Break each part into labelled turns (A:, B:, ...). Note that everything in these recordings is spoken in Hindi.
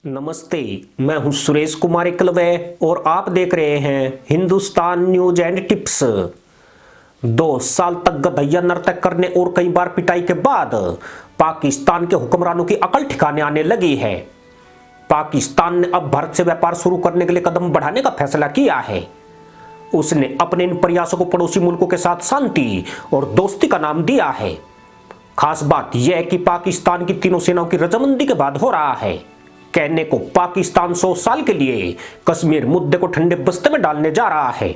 A: नमस्ते। मैं हूं सुरेश कुमार एकलवे और आप देख रहे हैं हिंदुस्तान न्यूज एंड टिप्स। 2 साल तक गधैया नर्तक करने और कई बार पिटाई के बाद पाकिस्तान के हुक्मरानों की अकल ठिकाने आने लगी है। पाकिस्तान ने अब भारत से व्यापार शुरू करने के लिए कदम बढ़ाने का फैसला किया है। उसने अपने इन प्रयासों को पड़ोसी मुल्कों के साथ शांति और दोस्ती का नाम दिया है। खास बात यह है कि पाकिस्तान की तीनों सेनाओं की रजामंदी के बाद हो रहा है। कहने को पाकिस्तान 100 साल के लिए कश्मीर मुद्दे को ठंडे बस्ते में डालने जा रहा है,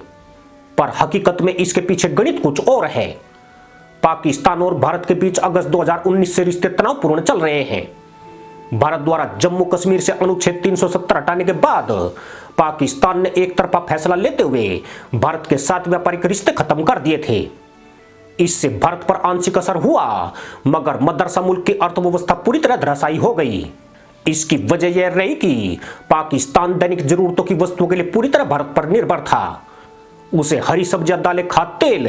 A: पर हकीकत में इसके पीछे गणित कुछ और है। पाकिस्तान और भारत के बीच अगस्त 2019 से रिश्ते तनावपूर्ण चल रहे हैं। भारत द्वारा जम्मू कश्मीर से अनुच्छेद 370 हटाने के बाद पाकिस्तान ने एक तरफा फैसला लेते हुए भारत के साथ व्यापारिक रिश्ते खत्म कर दिए थे। इससे भारत पर आंशिक असर हुआ, मगर मदरसा मुल्क की अर्थव्यवस्था पूरी तरह धराशायी हो गई। इसकी वजह यह रही कि पाकिस्तान दैनिक जरूरतों की वस्तुओं के लिए पूरी तरह भारत पर निर्भर था। उसे हरी सब्जियां, दालें, खाद्य तेल,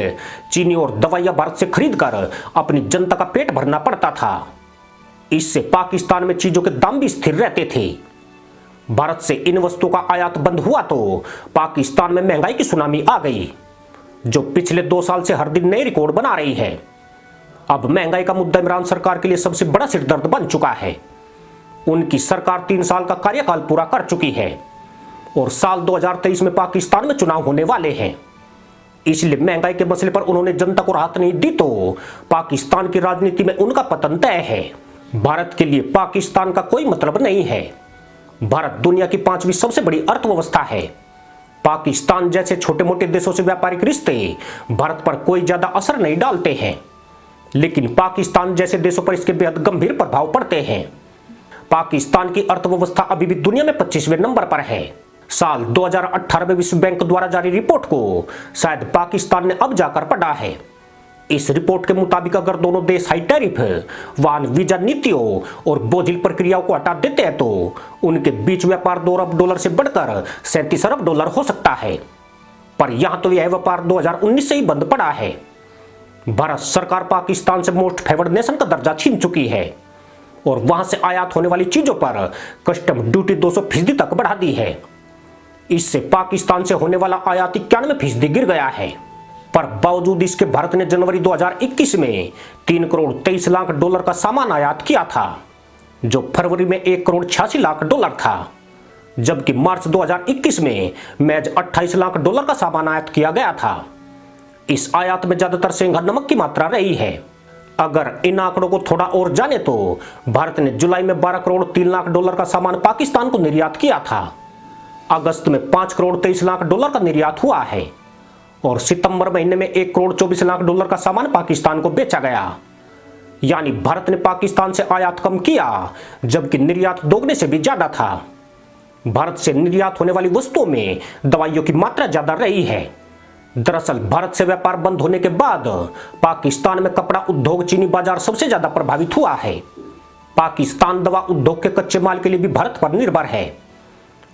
A: चीनी और दवाइयां भारत से खरीदकर अपनी जनता का पेट भरना पड़ता था। इससे पाकिस्तान में चीजों के दाम भी स्थिर रहते थे। भारत से इन वस्तुओं का आयात बंद हुआ तो पाकिस्तान में महंगाई की सुनामी आ गई, जो पिछले 2 साल से हर दिन नए रिकॉर्ड बना रही है। अब महंगाई का मुद्दा इमरान सरकार के लिए सबसे बड़ा सिरदर्द बन चुका है। उनकी सरकार 3 साल का कार्यकाल पूरा कर चुकी है और साल 2023 में पाकिस्तान में चुनाव होने वाले हैं। इसलिए महंगाई के मसले पर उन्होंने जनता को राहत नहीं दी तो पाकिस्तान की राजनीति में उनका पतन तय है। भारत के लिए पाकिस्तान का कोई मतलब नहीं है। भारत दुनिया की 5वीं सबसे बड़ी अर्थव्यवस्था है। पाकिस्तान जैसे छोटे मोटे देशों से व्यापारिक रिश्ते भारत पर कोई ज्यादा असर नहीं डालते हैं, लेकिन पाकिस्तान जैसे देशों पर इसके बेहद गंभीर प्रभाव पड़ते हैं। पाकिस्तान की अर्थव्यवस्था अभी भी दुनिया में 25वें नंबर पर है। साल 2018 में विश्व बैंक द्वारा जारी रिपोर्ट को शायद पाकिस्तान ने अब जाकर पढ़ा है। इस रिपोर्ट के मुताबिक अगर दोनों देश हाई टैरिफ, वाहन वीजा नीतियों और बोझिल प्रक्रियाओं को हटा देते हैं तो उनके बीच व्यापार $2 अरब से बढ़कर $37 अरब हो सकता है। पर यहां तो यह व्यापार 2019 से ही बंद पड़ा है। भारत सरकार पाकिस्तान से मोस्ट फेवर्ड नेशन का दर्जा छीन चुकी है और वहां से आयात होने वाली चीजों पर कस्टम ड्यूटी 200% तक बढ़ा दी है। इससे पाकिस्तान से होने वाला आयात 91% गिर गया है। पर बावजूद इसके भारत ने जनवरी 2021 में $3,23,00,000 का सामान आयात किया था, जो फरवरी में $1,86,00,000 था, जबकि मार्च 2021 में महज $28,00,000 का सामान आयात किया गया था। इस आयात में ज्यादातर सेंधा नमक की मात्रा रही है। अगर इन आंकड़ों को थोड़ा और जाने तो भारत ने जुलाई में $12,03,00,000 का सामान पाकिस्तान को निर्यात किया था, अगस्त में $5,23,00,000 का निर्यात हुआ है और सितंबर महीने में $1,24,00,000 का सामान पाकिस्तान को बेचा गया। यानी भारत ने पाकिस्तान से आयात कम किया, जबकि निर्यात दोगुने से भी ज्यादा था। भारत से निर्यात होने वाली वस्तुओं में दवाइयों की मात्रा ज्यादा रही है। दरअसल भारत से व्यापार बंद होने के बाद पाकिस्तान में कपड़ा उद्योग, चीनी बाजार सबसे ज्यादा प्रभावित हुआ है। पाकिस्तान दवा उद्योग के कच्चे माल के लिए भी भारत पर निर्भर है।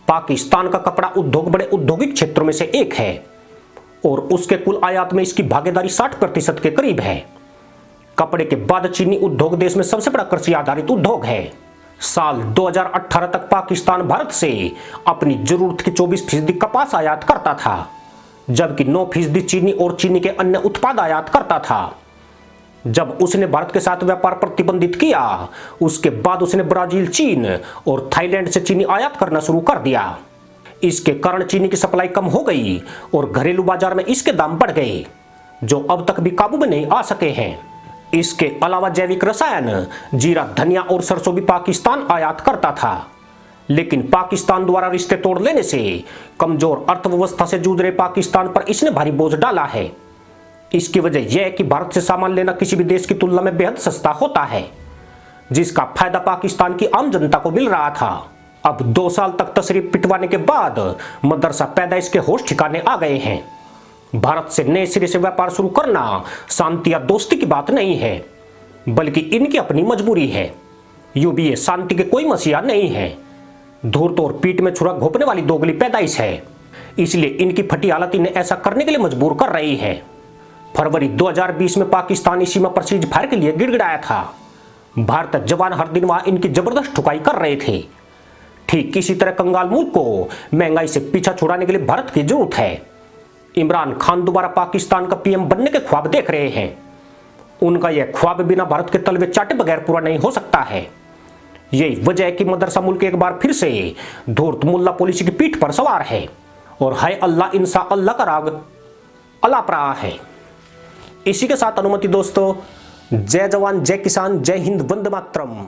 A: पाकिस्तान का कपड़ा उद्योग बड़े औद्योगिक क्षेत्रों में से एक है और उसके कुल आयात में इसकी भागीदारी 60% के करीब है। कपड़े के बाद चीनी उद्योग देश में सबसे बड़ा कृषि आधारित उद्योग है। साल 2018 तक पाकिस्तान भारत से अपनी जरूरत की 24% कपास आयात करता था, जबकि 9% चीनी और चीनी के अन्य उत्पाद आयात करता था। जब उसने भारत के साथ व्यापार प्रतिबंधित किया, उसके बाद उसने ब्राजील, चीन और थाईलैंड से चीनी आयात करना शुरू कर दिया। इसके कारण चीनी की सप्लाई कम हो गई और घरेलू बाजार में इसके दाम बढ़ गए, जो अब तक भी काबू में नहीं आ सके हैं। इसके अलावा जैविक रसायन, जीरा, धनिया और सरसों भी पाकिस्तान आयात करता था, लेकिन पाकिस्तान द्वारा रिश्ते तोड़ लेने से कमजोर अर्थव्यवस्था से जूझ रहे पाकिस्तान पर इसने भारी बोझ डाला है। इसकी वजह यह है कि भारत से सामान लेना किसी भी देश की तुलना में बेहद सस्ता होता है, जिसका फायदा पाकिस्तान की आम जनता को मिल रहा था। अब 2 साल तक तशरीफ पिटवाने के बाद मदरसा पैदाइश के होश ठिकाने आ गए हैं। भारत से नए सिरे से व्यापार शुरू करना शांति या दोस्ती की बात नहीं है, बल्कि इनकी अपनी मजबूरी है। यूं भी ये शांति के कोई मसीहा नहीं है, धूर्त और पीठ में छुरा घोंपने वाली दोगली पैदाइश है। इसलिए इनकी फटी हालत इन्हें ऐसा करने के लिए मजबूर कर रही है। फरवरी 2020 में पाकिस्तानी सीमा पर सीज फायर के लिए गिड़गिड़ाया था। भारत जवान हर दिन वहां इनकी जबरदस्त ठुकाई कर रहे थे। ठीक इसी तरह कंगाल मुल्क को महंगाई से पीछा छुड़ाने के लिए भारत की जरूरत है। इमरान खान दोबारा पाकिस्तान का पीएम बनने के ख्वाब देख रहे हैं। उनका यह ख्वाब बिना भारत के तलवे चाटे बगैर पूरा नहीं हो सकता है। यही वजह है कि मदरसा मुल्क एक बार फिर से धूर्त मुल्ला पॉलिसी की पीठ पर सवार है और हाय अल्लाह इंसा अल्लाह का राग अलाप रहा है। इसी के साथ अनुमति दोस्तों, जय जवान जय किसान जय हिंद वंदे मातरम।